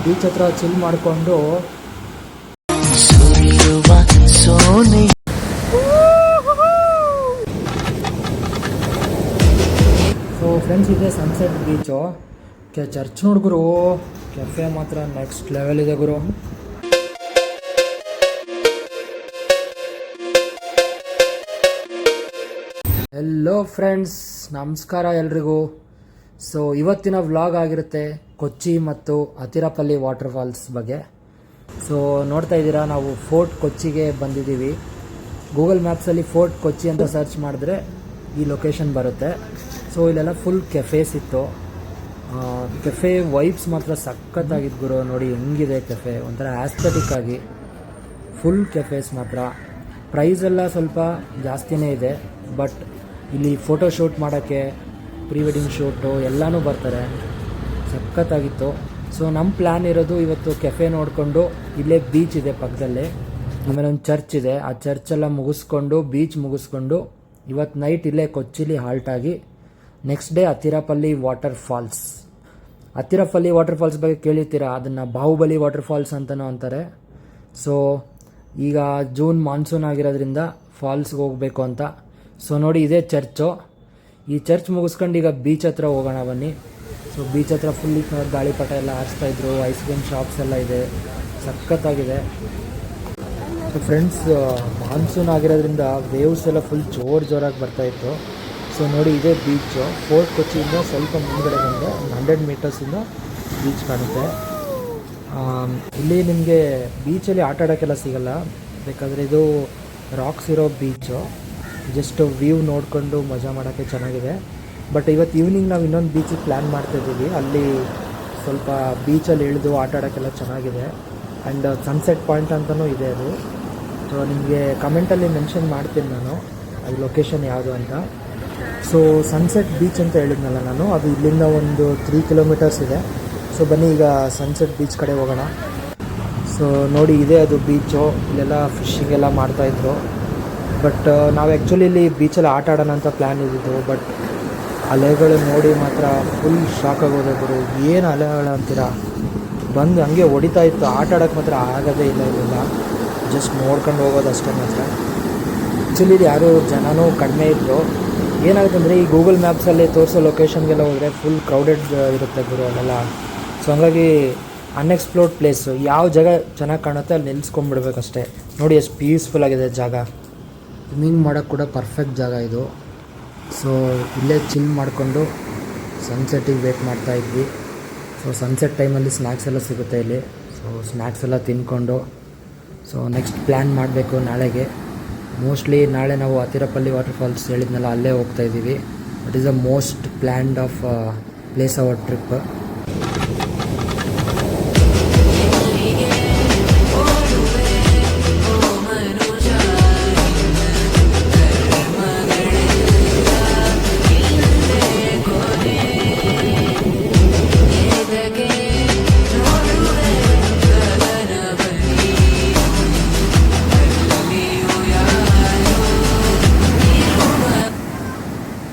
Beach ಹತ್ರ chill ಮಾಡಿಕೊಂಡು so friends, ಇದೆ ಸನ್ಸೆಟ್ ಬೀಚು. ಚರ್ಚ್ ನೋಡ್ಗುರು, ಕೆಫೆ ಮಾತ್ರ ನೆಕ್ಸ್ಟ್ ಲೆವೆಲ್ ಇದೆ ಗುರು. ಹೆಲೋ ಫ್ರೆಂಡ್ಸ್, ನಮಸ್ಕಾರ ಎಲ್ರಿಗೂ. ಸೊ ಇವತ್ತಿನ ವ್ಲಾಗ್ ಆಗಿರುತ್ತೆ ಕೊಚ್ಚಿ ಮತ್ತು ಅತಿರಪಲ್ಲಿ ವಾಟರ್ ಫಾಲ್ಸ್ ಬಗ್ಗೆ. ಸೊ ನೋಡ್ತಾ ಇದ್ದೀರಾ, ನಾವು ಫೋರ್ಟ್ ಕೊಚ್ಚಿಗೆ ಬಂದಿದ್ದೀವಿ. ಗೂಗಲ್ ಮ್ಯಾಪ್ಸಲ್ಲಿ ಫೋರ್ಟ್ ಕೊಚ್ಚಿ ಅಂತ ಸರ್ಚ್ ಮಾಡಿದ್ರೆ ಈ ಲೊಕೇಶನ್ ಬರುತ್ತೆ. ಸೊ ಇಲ್ಲೆಲ್ಲ ಫುಲ್ ಕೆಫೇಸ್ ಇತ್ತು. ಕೆಫೆ ವೈಬ್ಸ್ ಮಾತ್ರ ಸಖತ್ತಾಗಿದ್ದು ಗುರು. ನೋಡಿ ಹೆಂಗಿದೆ ಕೆಫೆ, ಒಂಥರ ಆಸ್ಥೆಟಿಕ್ ಆಗಿ ಫುಲ್ ಕೆಫೇಸ್ ಮಾತ್ರ. ಪ್ರೈಸ್ ಎಲ್ಲ ಸ್ವಲ್ಪ ಜಾಸ್ತಿನೇ ಇದೆ, ಬಟ್ ಇಲ್ಲಿ ಫೋಟೋ ಶೂಟ್ ಮಾಡೋಕ್ಕೆ, ಪ್ರೀ ವೆಡ್ಡಿಂಗ್ ಶೂಟು ಎಲ್ಲನೂ ಬರ್ತಾರೆ. ಸಖತ್ತಾಗಿತ್ತು. ಸೊ ನಮ್ಮ ಪ್ಲ್ಯಾನ್ ಇರೋದು ಇವತ್ತು ಕೆಫೆ ನೋಡಿಕೊಂಡು, ಇಲ್ಲೇ ಬೀಚ್ ಇದೆ ಪಕ್ಕದಲ್ಲೇ, ಆಮೇಲೆ ಒಂದು ಚರ್ಚ್ ಇದೆ. ಆ ಚರ್ಚೆಲ್ಲ ಮುಗಿಸ್ಕೊಂಡು, ಬೀಚ್ ಮುಗಿಸ್ಕೊಂಡು ಇವತ್ತು ನೈಟ್ ಇಲ್ಲೇ ಕೊಚ್ಚಿಲಿ ಹಾಲ್ಟ್ ಆಗಿ next day Athirappilly water falls. Athirappilly water falls ಬಗ್ಗೆ ಕೇಳಿರ್ತೀರಾ, ಅದನ್ನು ಬಾಹುಬಲಿ ವಾಟರ್ ಫಾಲ್ಸ್ ಅಂತಲೂ ಅಂತಾರೆ. ಸೊ ಈಗ ಜೂನ್ ಮಾನ್ಸೂನ್ ಆಗಿರೋದ್ರಿಂದ ಫಾಲ್ಸ್ಗೆ ಹೋಗಬೇಕು ಅಂತ. ಸೊ ನೋಡಿ, ಇದೇ ಚರ್ಚು. ಈ ಚರ್ಚ್ ಮುಗಿಸ್ಕೊಂಡು ಈಗ ಬೀಚ್ ಹತ್ರ ಹೋಗೋಣ ಬನ್ನಿ. ಸೊ ಬೀಚ್ ಹತ್ರ ಫುಲ್ ಗಾಳಿಪಟ ಎಲ್ಲ ಹಾರಿಸ್ತಾಯಿದ್ರು, ಐಸ್ ಕ್ರೀಮ್ ಶಾಪ್ಸ್ ಎಲ್ಲ ಇದೆ, ಸಖತ್ತಾಗಿದೆ. ಸೊ ಫ್ರೆಂಡ್ಸ್, ಮಾನ್ಸೂನ್ ಆಗಿರೋದ್ರಿಂದ ವೇವ್ಸ್ ಎಲ್ಲ ಫುಲ್ ಜೋರಾಗಿ ಬರ್ತಾಯಿತ್ತು. ಸೊ ನೋಡಿ, ಇದೇ ಬೀಚು. ಫೋರ್ಟ್ ಕೊಚ್ಚಿಯಿಂದ ಸ್ವಲ್ಪ ಮುಂದ್ಗಡೆ ಬಂದರೆ 100 ಮೀಟರ್ಸಿಂದ ಬೀಚ್ ಕಾಣುತ್ತೆ. ಇಲ್ಲಿ ನಿಮಗೆ ಬೀಚಲ್ಲಿ ಆಟ ಆಡೋಕ್ಕೆಲ್ಲ ಸಿಗಲ್ಲ, ಬೇಕಾದರೆ ಇದು ರಾಕ್ಸ್ ಇರೋ ಬೀಚು. ಜಸ್ಟ್ ವ್ಯೂ ನೋಡಿಕೊಂಡು ಮಜಾ ಮಾಡೋಕ್ಕೆ ಚೆನ್ನಾಗಿದೆ. ಬಟ್ ಇವತ್ತು ಈವ್ನಿಂಗ್ ನಾವು ಇನ್ನೊಂದು ಬೀಚಿಗೆ ಪ್ಲ್ಯಾನ್ ಮಾಡ್ತಾಯಿದ್ದೀವಿ. ಅಲ್ಲಿ ಸ್ವಲ್ಪ ಬೀಚಲ್ಲಿ ಇಳಿದು ಆಟ ಆಡೋಕ್ಕೆಲ್ಲ ಚೆನ್ನಾಗಿದೆ. ಆ್ಯಂಡ್ ಸನ್ಸೆಟ್ ಪಾಯಿಂಟ್ ಅಂತಲೂ ಇದೆ ಅದು. ಸೊ ನಿಮಗೆ ಕಮೆಂಟಲ್ಲಿ ಮೆನ್ಷನ್ ಮಾಡ್ತೀನಿ ನಾನು ಅದು ಲೊಕೇಶನ್ ಯಾವುದು ಅಂತ. ಸೊ ಸನ್ಸೆಟ್ ಬೀಚ್ ಅಂತ ಹೇಳಿದ್ನಲ್ಲ ನಾನು, ಅದು ಇಲ್ಲಿಂದ ಒಂದು 3 ಕಿಲೋಮೀಟರ್ಸ್ ಇದೆ. ಸೊ ಬನ್ನಿ ಈಗ ಸನ್ಸೆಟ್ ಬೀಚ್ ಕಡೆ ಹೋಗೋಣ. ಸೊ ನೋಡಿ, ಇದೆ ಅದು ಬೀಚು. ಇಲ್ಲೆಲ್ಲ ಫಿಶಿಂಗ್ ಎಲ್ಲ ಮಾಡ್ತಾಯಿದ್ರು. ಬಟ್ ನಾವು ಆ್ಯಕ್ಚುಲಿ ಇಲ್ಲಿ ಬೀಚಲ್ಲಿ ಆಟ ಆಡೋಣ ಅಂತ ಪ್ಲ್ಯಾನ್ ಇದ್ದಿದ್ದು. ಬಟ್ ಅಲೆಗಳು ನೋಡಿ ಮಾತ್ರ ಫುಲ್ ಶಾಕ್ ಆಗೋದು ಗುರು. ಏನು ಅಲೆಗಳು ಅಂತೀರಾ, ಬಂದು ಹಂಗೆ ಹೊಡಿತಾ ಇತ್ತು. ಆಟ ಆಡೋಕ್ಕೆ ಮಾತ್ರ ಆಗೋದೇ ಇಲ್ಲ. ಜಸ್ಟ್ ನೋಡ್ಕೊಂಡು ಹೋಗೋದು ಅಷ್ಟೇ ಮಾತ್ರ. ಆ್ಯಕ್ಚುಲಿ ಇಲ್ಲಿ ಯಾರೂ ಜನನೂ ಕಡಿಮೆ ಇದ್ದರು. ಏನಾಗುತ್ತೆ ಅಂದರೆ, ಈ ಗೂಗಲ್ ಮ್ಯಾಪ್ಸಲ್ಲಿ ತೋರಿಸೋ ಲೊಕೇಶನ್ಗೆಲ್ಲ ಹೋದರೆ ಫುಲ್ ಕ್ರೌಡೆಡ್ ಇರುತ್ತೆ ಗುರು ಅಲ್ಲೆಲ್ಲ. ಸೊ ಹಂಗಾಗಿ ಅನ್ಎಕ್ಸ್ಪ್ಲೋರ್ಡ್ ಪ್ಲೇಸು, ಯಾವ ಜಾಗ ಚೆನ್ನಾಗಿ ಕಾಣುತ್ತೆ ಅಲ್ಲಿ ನಿಲ್ಲಿಸ್ಕೊಂಡ್ಬಿಡ್ಬೇಕಷ್ಟೇ. ನೋಡಿ ಎಷ್ಟು ಪೀಸ್ಫುಲ್ ಆಗಿದೆ ಜಾಗ. ಸ್ವಿಮ್ಮಿಂಗ್ ಮಾಡೋಕ್ಕೆ ಕೂಡ ಪರ್ಫೆಕ್ಟ್ ಜಾಗ ಇದು. ಸೊ ಇಲ್ಲೇ ಚಿಲ್ ಮಾಡಿಕೊಂಡು ಸನ್ಸೆಟ್ಟಿಗೆ ವೇಟ್ ಮಾಡ್ತಾಯಿದ್ವಿ. ಸೊ ಸನ್ಸೆಟ್ ಟೈಮಲ್ಲಿ ಸ್ನ್ಯಾಕ್ಸ್ ಎಲ್ಲ ಸಿಗುತ್ತೆ ಇಲ್ಲಿ. ಸೊ ಸ್ನ್ಯಾಕ್ಸ್ ಎಲ್ಲ ತಿಂದ್ಕೊಂಡು ಸೊ ನೆಕ್ಸ್ಟ್ ಪ್ಲ್ಯಾನ್ ಮಾಡಬೇಕು ನಾಳೆಗೆ. ಮೋಸ್ಟ್ಲಿ ನಾಳೆ ನಾವು ಅತಿರಪಲ್ಲಿ ವಾಟರ್ ಫಾಲ್ಸ್ ಹೇಳಿದ್ನಲ್ಲ, ಅಲ್ಲೇ ಹೋಗ್ತಾಯಿದ್ದೀವಿ. That is the most planned of place our trip.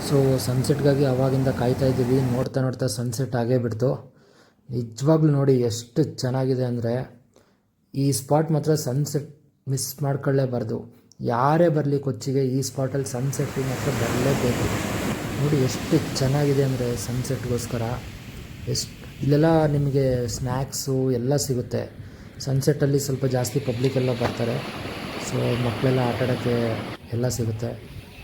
So ಸನ್ಸೆಟ್ಗಾಗಿ ಆವಾಗಿಂದ ಕಾಯ್ತಾ ಇದ್ದೀವಿ. ನೋಡ್ತಾ ಸನ್ಸೆಟ್ ಆಗೇ ಬಿಡ್ತು. ನಿಜವಾಗ್ಲೂ ನೋಡಿ ಎಷ್ಟು ಚೆನ್ನಾಗಿದೆ ಅಂದರೆ, ಈ ಸ್ಪಾಟ್ ಮಾತ್ರ ಸನ್ಸೆಟ್ ಮಿಸ್ ಮಾಡ್ಕೊಳ್ಳೇಬಾರ್ದು. ಯಾರೇ ಬರಲಿ ಕೊಚ್ಚಿಗೆ, ಈ ಸ್ಪಾಟಲ್ಲಿ ಸನ್ಸೆಟ್ಟಿಗೆ ಮಾತ್ರ ಬರಲೇಬೇಕು. ನೋಡಿ ಎಷ್ಟು ಚೆನ್ನಾಗಿದೆ ಅಂದರೆ ಸನ್ಸೆಟ್ಗೋಸ್ಕರ. ಇಲ್ಲೆಲ್ಲ ನಿಮಗೆ ಸ್ನ್ಯಾಕ್ಸು ಎಲ್ಲ ಸಿಗುತ್ತೆ. ಸನ್ಸೆಟ್ಟಲ್ಲಿ ಸ್ವಲ್ಪ ಜಾಸ್ತಿ ಪಬ್ಲಿಕ್ ಎಲ್ಲ ಬರ್ತಾರೆ. ಸೊ ಮಕ್ಕಳೆಲ್ಲ ಆಟ ಆಡೋಕ್ಕೆ ಎಲ್ಲ ಸಿಗುತ್ತೆ.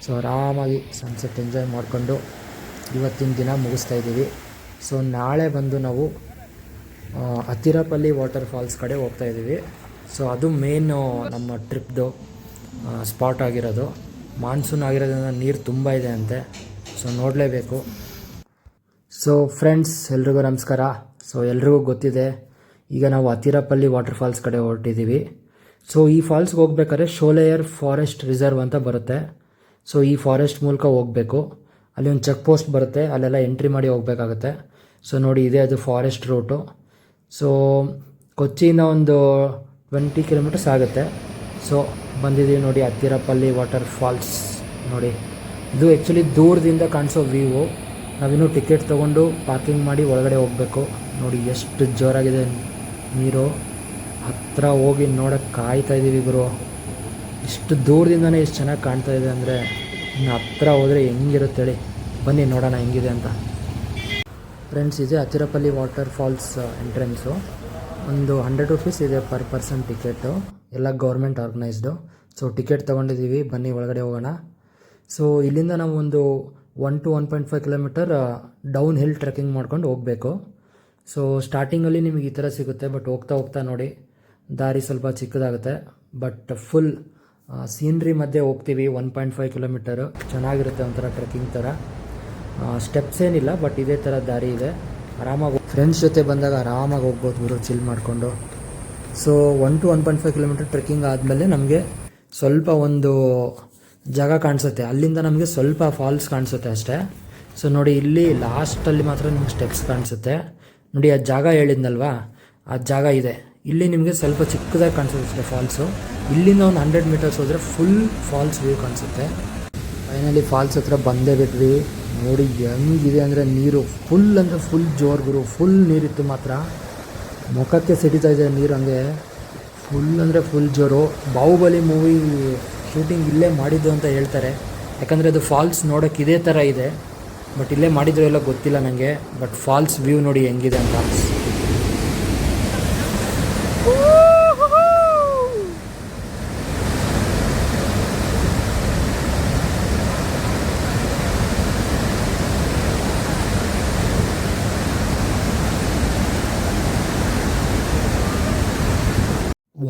ಸೊ ಆರಾಮಾಗಿ ಸನ್ಸೆಟ್ ಎಂಜಾಯ್ ಮಾಡಿಕೊಂಡು ಇವತ್ತಿನ ದಿನ ಮುಗಿಸ್ತಾಯಿದ್ದೀವಿ. ಸೊ ನಾಳೆ ಬಂದು ನಾವು ಅತಿರಪಲ್ಲಿ ವಾಟರ್ ಫಾಲ್ಸ್ ಕಡೆ ಹೋಗ್ತಾಯಿದ್ದೀವಿ. ಸೊ ಅದು ಮೇನು ನಮ್ಮ ಟ್ರಿಪ್ದು ಸ್ಪಾಟ್ ಆಗಿರೋದು. ಮಾನ್ಸೂನ್ ಆಗಿರೋದ್ರಿಂದ ನೀರು ತುಂಬ ಇದೆ ಅಂತೆ. ಸೊ ನೋಡಲೇಬೇಕು. ಸೊ ಫ್ರೆಂಡ್ಸ್, ಎಲ್ರಿಗೂ ನಮಸ್ಕಾರ. ಸೊ ಎಲ್ರಿಗೂ ಗೊತ್ತಿದೆ, ಈಗ ನಾವು ಅತಿರಪಲ್ಲಿ ವಾಟರ್ ಫಾಲ್ಸ್ ಕಡೆ ಹೊರಟಿದ್ದೀವಿ. ಸೊ ಈ ಫಾಲ್ಸ್ಗೆ ಹೋಗ್ಬೇಕಾದ್ರೆ ಶೋಲೆಯರ್ ಫಾರೆಸ್ಟ್ ರಿಸರ್ವ್ ಅಂತ ಬರುತ್ತೆ. ಸೊ ಈ ಫಾರೆಸ್ಟ್ ಮೂಲಕ ಹೋಗಬೇಕು. ಅಲ್ಲಿ ಒಂದು ಚೆಕ್ ಪೋಸ್ಟ್ ಬರುತ್ತೆ, ಅಲ್ಲೆಲ್ಲ ಎಂಟ್ರಿ ಮಾಡಿ ಹೋಗಬೇಕಾಗುತ್ತೆ. ಸೊ ನೋಡಿ, ಇದೆ ಅದು ಫಾರೆಸ್ಟ್ ರೂಟು. ಸೊ ಕೊಚ್ಚಿಯಿಂದ ಒಂದು 20 ಕಿಲೋಮೀಟರ್ಸ್ ಆಗುತ್ತೆ. ಸೊ ಬಂದಿದ್ದೀವಿ ನೋಡಿ ಅತಿರಪಲ್ಲಿ ವಾಟರ್ ಫಾಲ್ಸ್. ನೋಡಿ, ಇದು ಆ್ಯಕ್ಚುಲಿ ದೂರದಿಂದ ಕಾಣಿಸೋ ವ್ಯೂವು. ನಾವಿನ್ನೂ ಟಿಕೆಟ್ ತೊಗೊಂಡು ಪಾರ್ಕಿಂಗ್ ಮಾಡಿ ಒಳಗಡೆ ಹೋಗಬೇಕು. ನೋಡಿ ಎಷ್ಟು ಜೋರಾಗಿದೆ ನೀರು ಹತ್ರ ಹೋಗಿ ನೋಡೋಕ್ಕೆ ಕಾಯ್ತಾ ಇದ್ದೀವಿ ಗುರು. ಇಷ್ಟು ದೂರದಿಂದನೇ ಎಷ್ಟು ಚೆನ್ನಾಗಿ ಕಾಣ್ತಾ ಇದೆ ಅಂದರೆ ಇನ್ನು ಹತ್ರ ಹೋದರೆ ಹೆಂಗಿರುತ್ತೆ ಹೇಳಿ. ಬನ್ನಿ ನೋಡೋಣ ಹೆಂಗಿದೆ ಅಂತ. ಫ್ರೆಂಡ್ಸ್, ಇದೆ ಅತಿರಪಲ್ಲಿ ವಾಟರ್ ಫಾಲ್ಸ್ ಎಂಟ್ರೆನ್ಸು. ಒಂದು 100 ರೂಪೀಸ್ ಇದೆ ಪರ್ ಪರ್ಸನ್ ಟಿಕೆಟು, ಎಲ್ಲ ಗೌರ್ಮೆಂಟ್ ಆರ್ಗನೈಸ್ಡು. ಸೊ ಟಿಕೆಟ್ ತೊಗೊಂಡಿದ್ದೀವಿ, ಬನ್ನಿ ಒಳಗಡೆ ಹೋಗೋಣ. ಸೊ ಇಲ್ಲಿಂದ ನಾವು ಒಂದು 1 to 1.5 kilometre down hill trekking ಮಾಡ್ಕೊಂಡು ಹೋಗಬೇಕು. ಸೊ ಸ್ಟಾರ್ಟಿಂಗಲ್ಲಿ ನಿಮಗೆ ಈ ಥರ ಸಿಗುತ್ತೆ, ಬಟ್ ಹೋಗ್ತಾ ಹೋಗ್ತಾ ನೋಡಿ ದಾರಿ ಸ್ವಲ್ಪ ಚಿಕ್ಕದಾಗುತ್ತೆ. ಬಟ್ ಫುಲ್ ಸೀನ್ರಿ ಮಧ್ಯೆ ಹೋಗ್ತೀವಿ. 1.5 ಕಿಲೋಮೀಟರು ಚೆನ್ನಾಗಿರುತ್ತೆ, ಒಂಥರ ಟ್ರೆಕ್ಕಿಂಗ್ ಥರ. ಸ್ಟೆಪ್ಸ್ ಏನಿಲ್ಲ, ಬಟ್ ಇದೇ ಥರ ದಾರಿ ಇದೆ. ಆರಾಮಾಗಿ ಫ್ರೆಂಡ್ಸ್ ಜೊತೆ ಬಂದಾಗ ಆರಾಮಾಗಿ ಹೋಗ್ಬೋದು ಗುರು, ಚಿಲ್ ಮಾಡಿಕೊಂಡು. ಸೊ 1 to 1.5 ಕಿಲೋಮೀಟರ್ ಟ್ರೆಕ್ಕಿಂಗ್ ಆದಮೇಲೆ ನಮಗೆ ಸ್ವಲ್ಪ ಒಂದು ಜಾಗ ಕಾಣಿಸುತ್ತೆ. ಅಲ್ಲಿಂದ ನಮಗೆ ಸ್ವಲ್ಪ ಫಾಲ್ಸ್ ಕಾಣಿಸುತ್ತೆ ಅಷ್ಟೇ. ಸೊ ನೋಡಿ, ಇಲ್ಲಿ ಲಾಸ್ಟಲ್ಲಿ ಮಾತ್ರ ನಿಮ್ಗೆ ಸ್ಟೆಪ್ಸ್ ಕಾಣಿಸುತ್ತೆ. ನೋಡಿ ಆ ಜಾಗ ಹೇಳಿದ್ನಲ್ವಾ, ಆ ಜಾಗ ಇದೆ. ಇಲ್ಲಿ ನಿಮಗೆ ಸ್ವಲ್ಪ ಚಿಕ್ಕದಾಗಿ ಕಾಣಿಸುತ್ತೆ ಫಾಲ್ಸು. ಇಲ್ಲಿಂದ ಒಂದು 100 ಮೀಟರ್ಸ್ ಹೋದರೆ ಫುಲ್ ಫಾಲ್ಸ್ ವ್ಯೂ ಕಾಣಿಸುತ್ತೆ. ಫೈನಲಿ ಫಾಲ್ಸ್ ಹತ್ರ ಬಂದೇ ಬಿಟ್ವಿ. ನೋಡಿ ಹೆಂಗಿದೆ ಅಂದರೆ ನೀರು ಫುಲ್ ಅಂದರೆ ಫುಲ್ ಜೋರು ಗುರು. ಫುಲ್ ನೀರಿತ್ತು ಮಾತ್ರ, ಮುಖಕ್ಕೆ ಸಿಡಿತಾ ಇದೆ ನೀರು, ಹಂಗೆ ಫುಲ್ ಅಂದರೆ ಫುಲ್ ಜೋರು. ಬಾಹುಬಲಿ ಮೂವಿ ಶೂಟಿಂಗ್ ಇಲ್ಲೇ ಮಾಡಿದ್ದು ಅಂತ ಹೇಳ್ತಾರೆ. ಯಾಕಂದರೆ ಅದು ಫಾಲ್ಸ್ ನೋಡೋಕ್ಕೆ ಇದೇ ಥರ ಇದೆ, ಬಟ್ ಇಲ್ಲೇ ಮಾಡಿದ್ರು ಎಲ್ಲ ಗೊತ್ತಿಲ್ಲ ನನಗೆ. ಬಟ್ ಫಾಲ್ಸ್ ವ್ಯೂ ನೋಡಿ ಹೆಂಗಿದೆ ಅಂತ.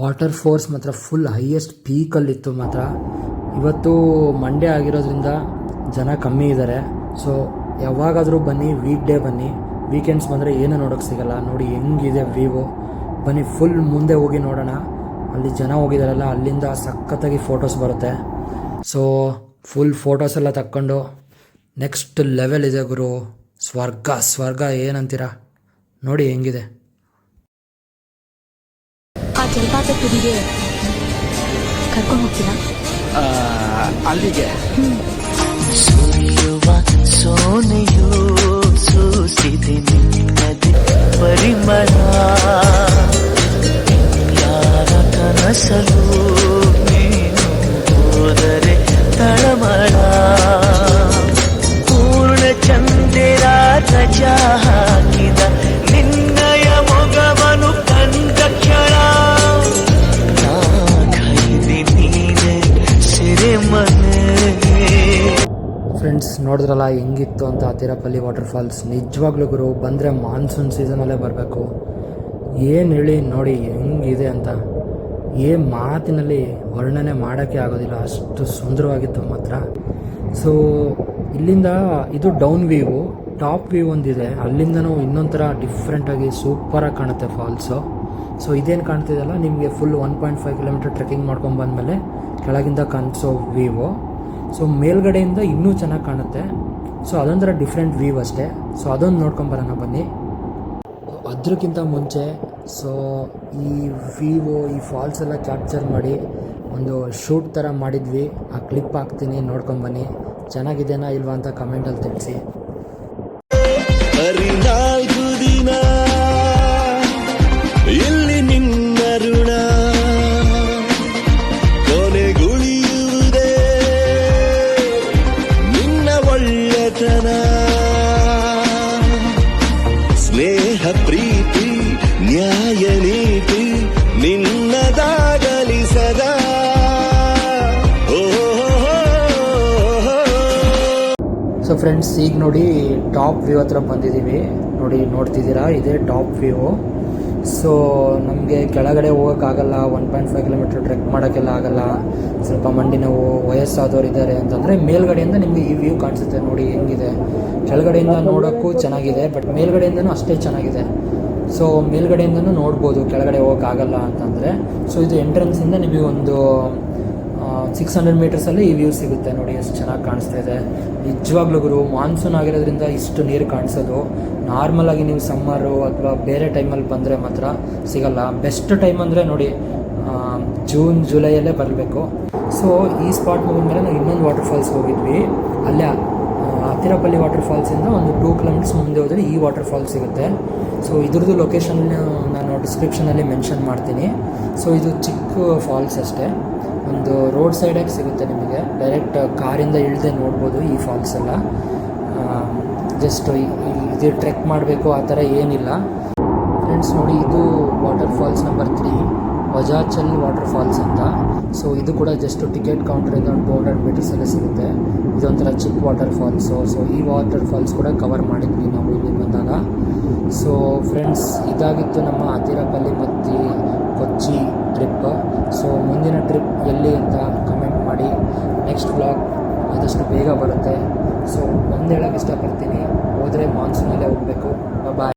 ವಾಟರ್ ಫೋರ್ಸ್ ಮಾತ್ರ ಫುಲ್ ಹೈಯೆಸ್ಟ್ ಪೀಕಲ್ಲಿತ್ತು ಮಾತ್ರ. ಇವತ್ತು ಮಂಡೇ ಆಗಿರೋದ್ರಿಂದ ಜನ ಕಮ್ಮಿ ಇದ್ದಾರೆ. ಸೊ ಯಾವಾಗಾದರೂ ಬನ್ನಿ, ವೀಕ್ ಡೇ ಬನ್ನಿ. ವೀಕೆಂಡ್ಸ್ ಬಂದರೆ ಏನೂ ನೋಡೋಕ್ಕೆ ಸಿಗಲ್ಲ. ನೋಡಿ ಹೆಂಗಿದೆ ವ್ಯೂ. ಬನ್ನಿ ಫುಲ್ ಮುಂದೆ ಹೋಗಿ ನೋಡೋಣ. ಅಲ್ಲಿ ಜನ ಹೋಗಿದಾರಲ್ಲ, ಅಲ್ಲಿಂದ ಸಖತ್ತಾಗಿ ಫೋಟೋಸ್ ಬರುತ್ತೆ. ಸೊ ಫುಲ್ ಫೋಟೋಸ್ ಎಲ್ಲ ತಕ್ಕೊಂಡು ನೆಕ್ಸ್ಟ್ ಲೆವೆಲ್ ಇದೆ ಗುರು. ಸ್ವರ್ಗ ಏನಂತೀರ ನೋಡಿ ಹೆಂಗಿದೆ. ಆ ಜಲಪಾತ ತುದಿಗೆ ಕರ್ಕೊಂಡು ಹೋಗ್ತೀರಾ? ಅಲ್ಲಿಗೆ ಸುರಿಯುವ ಸೋನೆಯು ಸೂಸಿದೆ ನಿನ್ನದೆ ಪರಿಮಳ, ಯಾರ ಕನಸಲು ನೀನು ಹೋದರೆ ತಳಮಳ, ಪೂರ್ಣ ಚಂದಿರ ಧ್ವಜ ಹಾಕಿದ ನಿನ್ನಯ ಮೊಗವನು ಕಂಡ ಕ್ಷಣ ಫ್ರೆಂಡ್ಸ್, ನೋಡಿದ್ರಲ್ಲ ಹೆಂಗಿತ್ತು ಅಂತ ಅತಿರಪಲ್ಲಿ ವಾಟರ್ ಫಾಲ್ಸ್. ನಿಜವಾಗ್ಲೂ ಗುರು, ಬಂದರೆ ಮಾನ್ಸೂನ್ ಸೀಸನಲ್ಲೇ ಬರಬೇಕು. ಏನು ಹೇಳಿ ನೋಡಿ ಹೆಂಗಿದೆ ಅಂತ, ಮಾತಿನಲ್ಲಿ ವರ್ಣನೆ ಮಾಡೋಕ್ಕೆ ಆಗೋದಿಲ್ಲ, ಅಷ್ಟು ಸುಂದರವಾಗಿತ್ತು ಮಾತ್ರ. ಸೊ ಇಲ್ಲಿಂದ ಇದು ಡೌನ್ ವ್ಯೂ. ಟಾಪ್ ವ್ಯೂ ಒಂದಿದೆ, ಅಲ್ಲಿಂದನೂ ಇನ್ನೊಂಥರ ಡಿಫ್ರೆಂಟಾಗಿ ಸೂಪರಾಗಿ ಕಾಣುತ್ತೆ ಫಾಲ್ಸು. ಸೊ ಇದೇನು ಕಾಣ್ತಿದೆಯಲ್ಲ ನಿಮಗೆ, ಫುಲ್ 1.5 ಕಿಲೋಮೀಟರ್ ಟ್ರೆಕ್ಕಿಂಗ್ ಮಾಡ್ಕೊಂಡು ಬಂದಮೇಲೆ ಕೆಳಗಿಂದ ಕಾಣಿಸೋ ವ್ಯೂ. ಸೊ ಮೇಲ್ಗಡೆಯಿಂದ ಇನ್ನೂ ಚೆನ್ನಾಗಿ ಕಾಣುತ್ತೆ. ಸೊ ಅದೊಂಥರ ಡಿಫ್ರೆಂಟ್ ವ್ಯೂ ಅಷ್ಟೇ. ಸೊ ಅದೊಂದು ನೋಡ್ಕೊಂಬರೋಣ ಬನ್ನಿ. ಅದಕ್ಕಿಂತ ಮುಂಚೆ ಸೊ ಈ ವ್ಯೂ, ಈ ಫಾಲ್ಸ್ ಎಲ್ಲ ಕ್ಯಾಪ್ಚರ್ ಮಾಡಿ ಒಂದು ಶೂಟ್ ಥರ ಮಾಡಿದ್ವಿ. ಆ ಕ್ಲಿಪ್ ಹಾಕ್ತೀನಿ, ನೋಡ್ಕೊಂಬನ್ನಿ. ಚೆನ್ನಾಗಿದೆನಾ ಇಲ್ವಾ ಅಂತ ಕಮೆಂಟಲ್ಲಿ ತಿಳಿಸಿ. ಇಲ್ಲಿ ನಿನ್ನ ಋಣ ಕೊನೆಗುಳಿಯುವುದೇ ನಿನ್ನ ಒಳ್ಳೆತನ, ಸ್ನೇಹ ಪ್ರೀತಿ ನ್ಯಾಯ ನೀತಿ ನಿನ್ನದಾಗಲಿ ಸದಾ. ಸೊ ಫ್ರೆಂಡ್ಸ್, ಈಗ ನೋಡಿ ಟಾಪ್ ವ್ಯೂ ಹತ್ರ ಬಂದಿದ್ದೀವಿ. ನೋಡ್ತಿದ್ದೀರಾ, ಇದೇ ಟಾಪ್ ವ್ಯೂ. ಸೊ ನಮಗೆ ಕೆಳಗಡೆ ಹೋಗೋಕ್ಕಾಗಲ್ಲ, 1.5 ಕಿಲೋಮೀಟರ್ ಟ್ರೆಕ್ ಮಾಡೋಕ್ಕೆಲ್ಲ ಆಗಲ್ಲ, ಸ್ವಲ್ಪ ಮಂಡಿ ನೋವು, ವಯಸ್ಸಾದವ್ರು ಇದ್ದಾರೆ ಅಂತಂದರೆ ಮೇಲ್ಗಡೆಯಿಂದ ನಿಮಗೆ ಈ ವ್ಯೂ ಕಾಣಿಸುತ್ತೆ. ನೋಡಿ ಹೆಂಗಿದೆ. ಕೆಳಗಡೆಯಿಂದ ನೋಡೋಕ್ಕೂ ಚೆನ್ನಾಗಿದೆ, ಬಟ್ ಮೇಲ್ಗಡೆಯಿಂದನೂ ಅಷ್ಟೇ ಚೆನ್ನಾಗಿದೆ. ಸೊ ಮೇಲ್ಗಡೆಯಿಂದನೂ ನೋಡ್ಬೋದು, ಕೆಳಗಡೆ ಹೋಗೋಕ್ಕಾಗಲ್ಲ ಅಂತಂದರೆ. ಸೊ ಇದು ಎಂಟ್ರೆನ್ಸಿಂದ ನಿಮಗೆ ಒಂದು 600 ಮೀಟರ್ಸಲ್ಲಿ ಈ ವ್ಯೂ ಸಿಗುತ್ತೆ. ನೋಡಿ ಎಷ್ಟು ಚೆನ್ನಾಗಿ ಕಾಣಿಸ್ತಾ ಇದೆ. ನಿಜವಾಗ್ಲೂ ಗುರು, ಮಾನ್ಸೂನ್ ಆಗಿರೋದ್ರಿಂದ ಇಷ್ಟು ನೀರು ಕಾಣಿಸೋದು. ನಾರ್ಮಲಾಗಿ ನೀವು ಸಮ್ಮರು ಅಥವಾ ಬೇರೆ ಟೈಮಲ್ಲಿ ಬಂದರೆ ಮಾತ್ರ ಸಿಗಲ್ಲ. ಬೆಸ್ಟ್ ಟೈಮ್ ಅಂದರೆ ನೋಡಿ ಜೂನ್ ಜುಲೈಯಲ್ಲೇ ಬರಬೇಕು. ಸೊ ಈ ಸ್ಪಾಟ್ ಮುಗಿದ್ಮೇಲೆ ನಾವು ಇನ್ನೊಂದು ವಾಟರ್ ಫಾಲ್ಸ್ ಹೋಗಿದ್ವಿ. ಅಲ್ಲೇ ಅತಿರಪಲ್ಲಿ ವಾಟರ್ ಫಾಲ್ಸಿಂದ ಒಂದು 2 ಕಿಲೋಮೀಟರ್ಸ್ ಮುಂದೆ ಹೋದರೆ ಈ ವಾಟರ್ ಫಾಲ್ಸ್ ಸಿಗುತ್ತೆ. ಸೊ ಇದ್ರದ್ದು ಲೊಕೇಶನ್ ನಾನು ಡಿಸ್ಕ್ರಿಪ್ಷನಲ್ಲಿ ಮೆನ್ಷನ್ ಮಾಡ್ತೀನಿ. ಸೊ ಇದು ಚಿಕ್ಕ ಫಾಲ್ಸ್ ಅಷ್ಟೇ, ಒಂದು ರೋಡ್ ಸೈಡಾಗಿ ಸಿಗುತ್ತೆ ನಿಮಗೆ. ಡೈರೆಕ್ಟ್ ಕಾರಿಂದ ಇಳಿದೆ ನೋಡ್ಬೋದು ಈ ಫಾಲ್ಸ್ ಎಲ್ಲ. ಜಸ್ಟ್ ಇದು ಟ್ರೆಕ್ ಮಾಡಬೇಕು ಆ ಥರ ಏನಿಲ್ಲ. ಫ್ರೆಂಡ್ಸ್ ನೋಡಿ, ಇದು water falls number 3 Vazhachal water falls ಅಂತ. ಸೊ ಇದು ಕೂಡ ಜಸ್ಟ್ ಟಿಕೆಟ್ ಕೌಂಟ್ರಿಂದ ಒಂದು 200 ಮೀಟರ್ಸಲ್ಲೇ ಸಿಗುತ್ತೆ. ಇದೊಂಥರ ಚಿಕ್ಕ ವಾಟರ್ ಫಾಲ್ಸು. ಸೊ ಈ ವಾಟರ್ ಫಾಲ್ಸ್ ಕೂಡ ಕವರ್ ಮಾಡಿದ್ವಿ ನಾವು ಇಲ್ಲಿ ಬಂದಾಗ. ಸೊ ಫ್ರೆಂಡ್ಸ್, ಇದಾಗಿತ್ತು ನಮ್ಮ ಅತಿರಪಲ್ಲಿ ಮತ್ತು ಕೊಚ್ಚಿ ಟ್ರಿಪ್. ಸೊ ಮುಂದಿನ ಟ್ರಿಪ್ ಎಲ್ಲಿ ಅಂತ ಕಮೆಂಟ್ ಮಾಡಿ. ನೆಕ್ಸ್ಟ್ ವ್ಲಾಗ್ ಆದಷ್ಟು ಬೇಗ ಬರುತ್ತೆ. ಸೊ ಒಂದು ಹೇಳೋಕ್ಕೆ ಇಷ್ಟಪಡ್ತೀನಿ, ಹೋದರೆ ಮಾನ್ಸೂನಲ್ಲೇ ಹೋಗಬೇಕು. ಬಾಯ್.